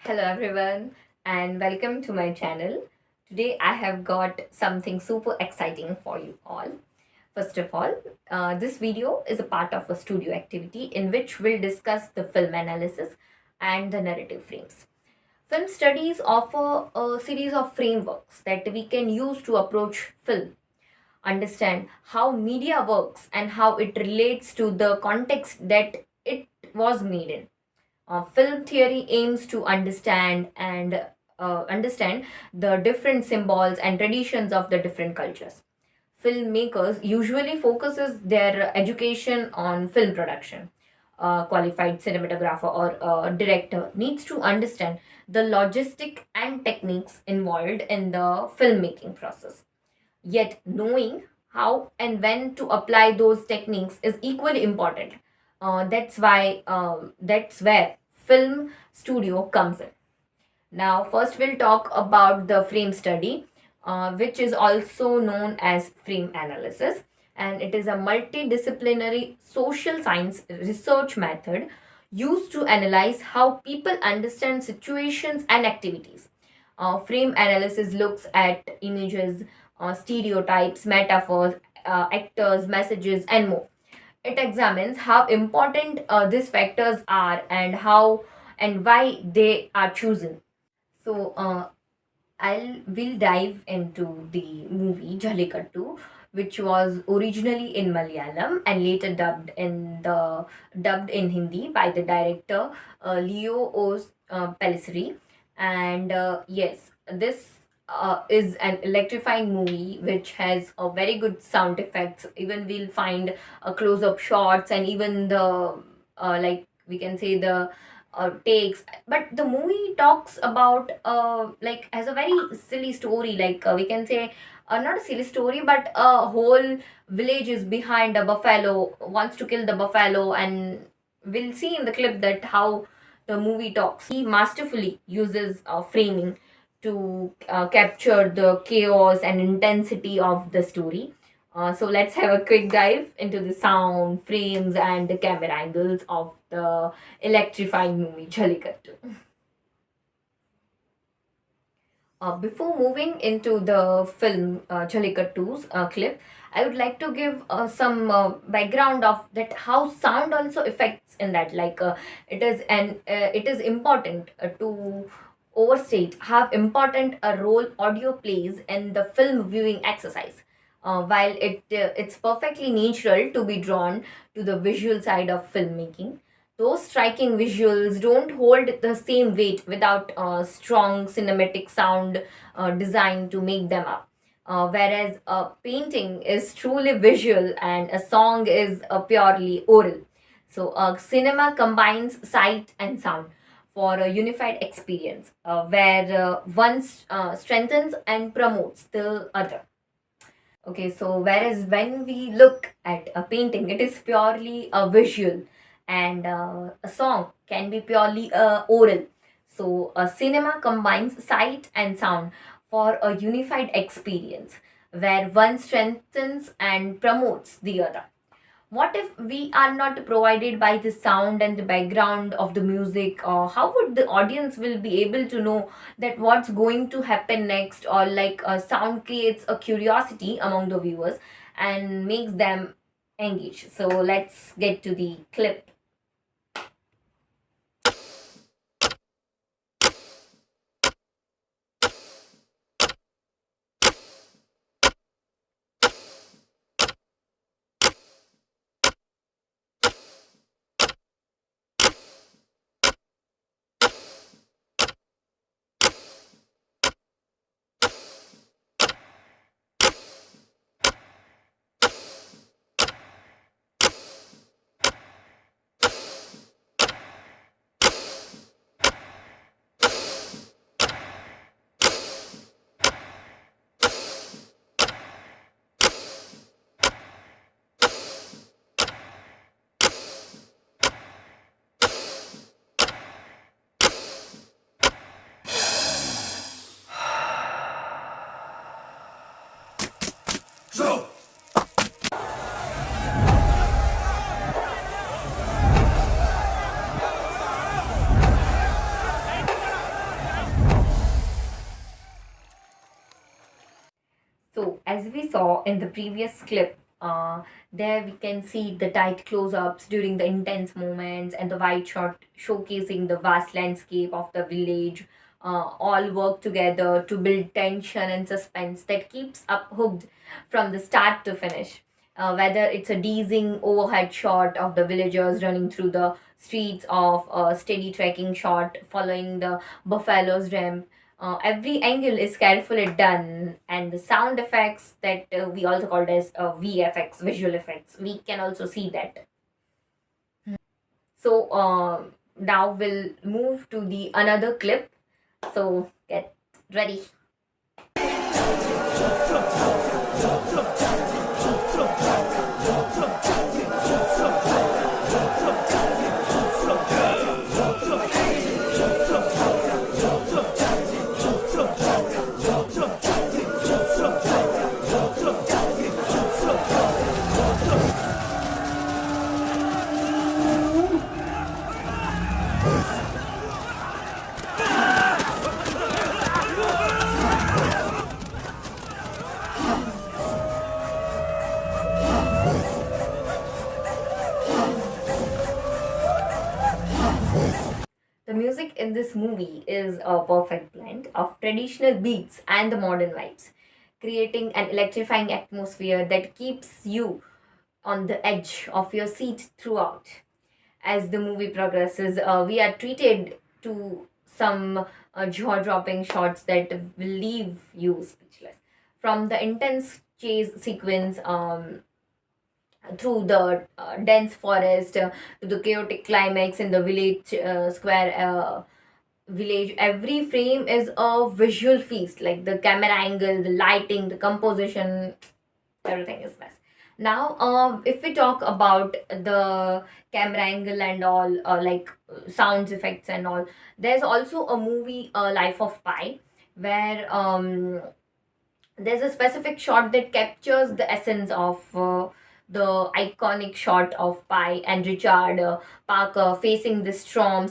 Hello everyone and welcome to my channel. Today I have got something super exciting for you all. First of all, this video is a part of a studio activity in which we'll discuss the film analysis and the narrative frames. Film studies offer a series of frameworks that we can use to approach film, understand how media works and how it relates to the context that it was made in. Film theory aims to understand the different symbols and traditions of the different cultures. Filmmakers usually focuses their education on film production. A qualified cinematographer or a director needs to understand the logistic and techniques involved in the filmmaking process. Yet, knowing how and when to apply those techniques is equally important. That's where film studio comes in. Now, first we'll talk about the frame study, which is also known as frame analysis, and it is a multidisciplinary social science research method used to analyze how people understand situations and activities. Frame analysis looks at images, stereotypes, metaphors, actors, messages, and more. It examines how important these factors are and how and why they are chosen. So I'll will dive into the movie Jallikattu, which was originally in Malayalam and later dubbed in Hindi by the director Leo Os Pellicetti. And yes, this is an electrifying movie which has a very good sound effects. Even we'll find close up shots and even the like we can say the takes, but the movie talks about like has a very silly story, like we can say not a silly story but a whole village is behind a buffalo, wants to kill the buffalo, and we'll see in the clip that how the movie talks. He masterfully uses framing to capture the chaos and intensity of the story. So let's have a quick dive into the sound, frames, and the camera angles of the electrifying movie Jallikattu. Before moving into the film Jallikattu's clip, I would like to give some background of that how sound also affects in that. Like it is important to overstate how important a role audio plays in the film viewing exercise. While it's perfectly natural to be drawn to the visual side of filmmaking, those striking visuals don't hold the same weight without strong cinematic sound design to make them up. Whereas a painting is truly visual and a song is purely oral. So, cinema combines sight and sound for a unified experience where one strengthens and promotes the other. Okay, so whereas when we look at a painting, it is purely a visual, and a song can be purely oral. So, a cinema combines sight and sound for a unified experience where one strengthens and promotes the other. What if we are not provided by the sound and the background of the music, or how would the audience will be able to know that what's going to happen next, or like sound creates a curiosity among the viewers and makes them engage. So let's get to the clip. as we saw in the previous clip, there we can see the tight close ups during the intense moments and the wide shot showcasing the vast landscape of the village. All work together to build tension and suspense that keeps up hooked from the start to finish. Whether it's a dazing overhead shot of the villagers running through the streets, of a steady tracking shot following the buffalo's ramp, every angle is carefully done, and the sound effects that we also called as VFX, visual effects, we can also see that. So now we'll move to the another clip. So get ready. The music in this movie is a perfect blend of traditional beats and the modern vibes, creating an electrifying atmosphere that keeps you on the edge of your seat throughout. As the movie progresses, we are treated to some jaw dropping shots that will leave you speechless. From the intense chase sequence through the dense forest to the chaotic climax in the village square. Village, every frame is a visual feast, like the camera angle, the lighting, the composition, everything is best. Now if we talk about the camera angle and all, like sounds effects and all, there's also a movie, Life of Pi, where there's a specific shot that captures the essence of the iconic shot of Pi and Richard Parker facing the stormy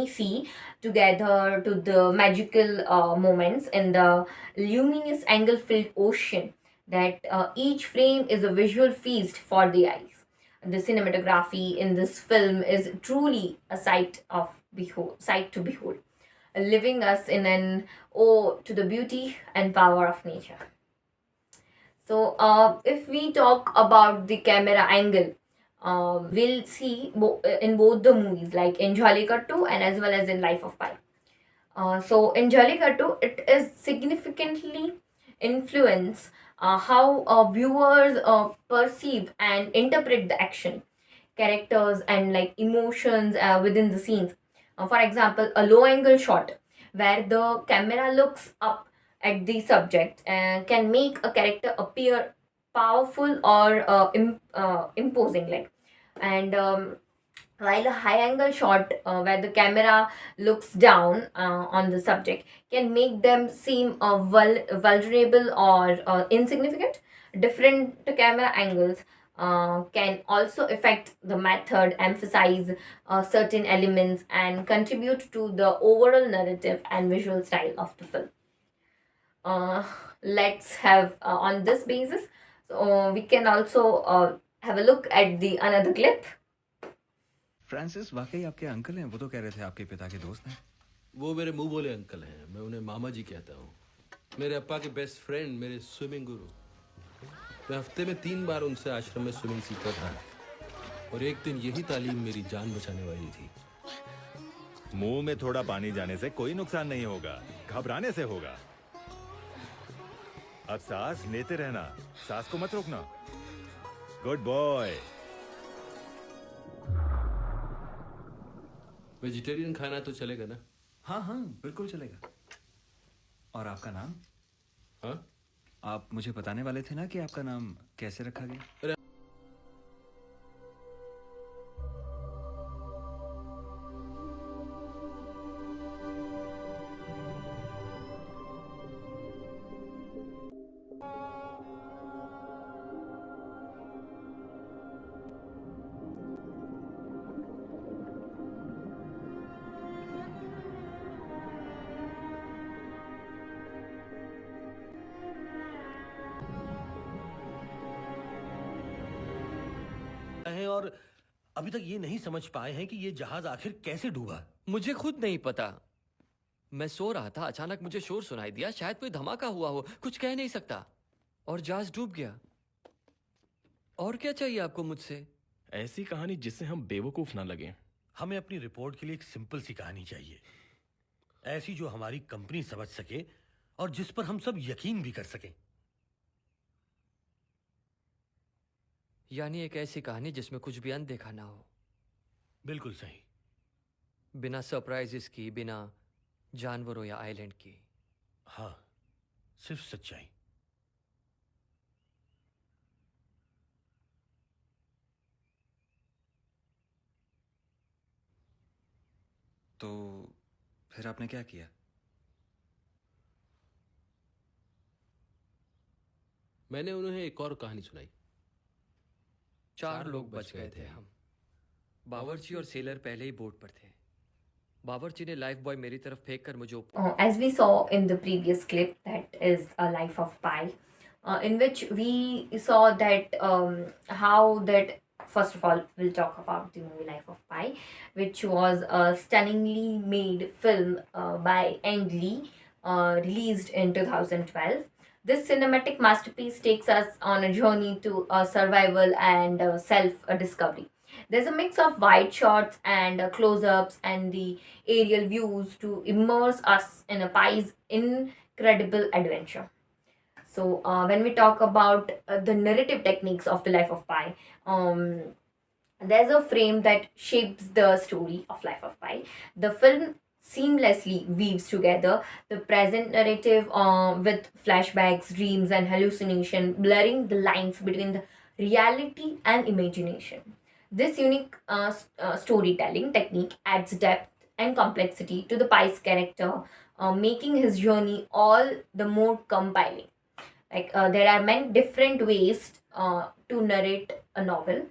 sea together to the magical moments in the luminous angle-filled ocean. That each frame is a visual feast for the eyes. The cinematography in this film is truly a sight to behold, leaving us in an awe to the beauty and power of nature. So, if we talk about the camera angle, we'll see in both the movies, like in Jhallikattu and as well as in Life of Pi. So, in Jhallikattu, it is significantly influence how viewers perceive and interpret the action, characters, and like emotions within the scenes. For example, a low angle shot where the camera looks up at the subject can make a character appear powerful or imposing, like. And while a high angle shot where the camera looks down on the subject can make them seem vulnerable or insignificant. Different camera angles can also affect the method, emphasize certain elements, and contribute to the overall narrative and visual style of the film. uh, let's have on this basis, so we can also have a look at the another clip. Francis वाकई आपके uncle हैं? वो तो कह रहे थे आपके पिता के दोस्त हैं। वो मेरे मुंह बोले अंकल हैं, मैं उन्हें मामा जी कहता हूँ। मेरे अप्पा के बेस्ट फ्रेंड, मेरे स्विमिंग गुरु। मैं हफ्ते में 3 बार उनसे आश्रम में स्विमिंग सीखता था, और एक दिन यही तालीम मेरी जान बचाने वाली थी। मुंह में थोड़ा पानी जाने से कोई नुकसान नहीं होगा, घबराने से होगा। अब सांस लेते रहना, सांस को मत रोकना। Good boy. वेजिटेरियन खाना तो चलेगा ना? हाँ हाँ बिल्कुल चलेगा। और आपका नाम? हाँ, आप मुझे बताने वाले थे ना कि आपका नाम कैसे रखा गया? हैं और अभी तक ये नहीं समझ पाए हैं कि ये जहाज आखिर कैसे डूबा। मुझे खुद नहीं पता। मैं सो रहा था, अचानक मुझे शोर सुनाई दिया, शायद कोई धमाका हुआ हो, कुछ कह नहीं सकता, और जहाज डूब गया। और क्या चाहिए आपको मुझसे? ऐसी कहानी जिससे हम बेवकूफ ना लगे। हमें अपनी रिपोर्ट के लिए एक सिंपल सी कहानी चाहिए, ऐसी जो हमारी कंपनी समझ सके और जिस पर हम सब यकीन भी कर सकें। यानी एक ऐसी कहानी जिसमें कुछ भी अनदेखा ना हो। बिल्कुल सही। बिना सरप्राइजेस की, बिना जानवरों या आइलैंड की। हाँ, सिर्फ सच्चाई। तो फिर आपने क्या किया? मैंने उन्हें एक और कहानी सुनाई। 4 लोग बच गए थे हम। बावर्ची और सेलर पहले ही बोट पर थे। बावर्ची ने लाइफ बॉय मेरी तरफ फेंक कर मुझे As we saw in the previous clip, that is A Life of Pi, in which we saw that how that, first of all, we'll talk about the movie Life of Pi, which was a stunningly made film by Ang Lee, released in 2012. This cinematic masterpiece takes us on a journey to survival and self-discovery. There's a mix of wide shots and close-ups and the aerial views to immerse us in a Pi's incredible adventure. So, when we talk about the narrative techniques of the life of Pi, there's a frame that shapes the story of Life of Pi. The film seamlessly weaves together the present narrative with flashbacks, dreams, and hallucination, blurring the lines between the reality and imagination. This unique storytelling technique adds depth and complexity to the Pi's character, making his journey all the more compelling. Like there are many different ways to narrate a novel,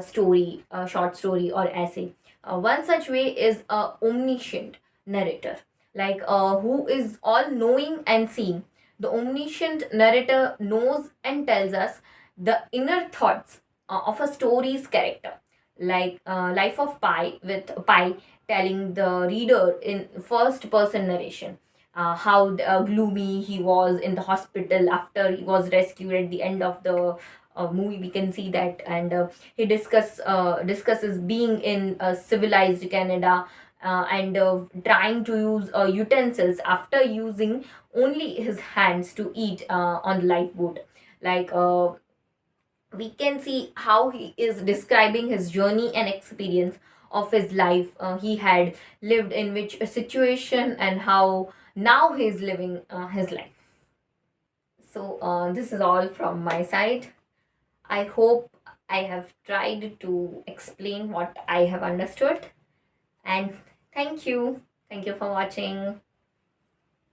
story, short story, or essay. One such way is a omniscient narrator, like who is all knowing and seeing. The omniscient narrator knows and tells us the inner thoughts of a story's character, like Life of Pi, with Pi telling the reader in first person narration how gloomy he was in the hospital after he was rescued at the end of the movie. We can see that, and he discusses being in civilized Canada, and trying to use utensils after using only his hands to eat on the lifeboat. Like we can see how he is describing his journey and experience of his life he had lived in which situation, and how now he is living his life. So this is all from my side. I hope I have tried to explain what I have understood, and thank you for watching.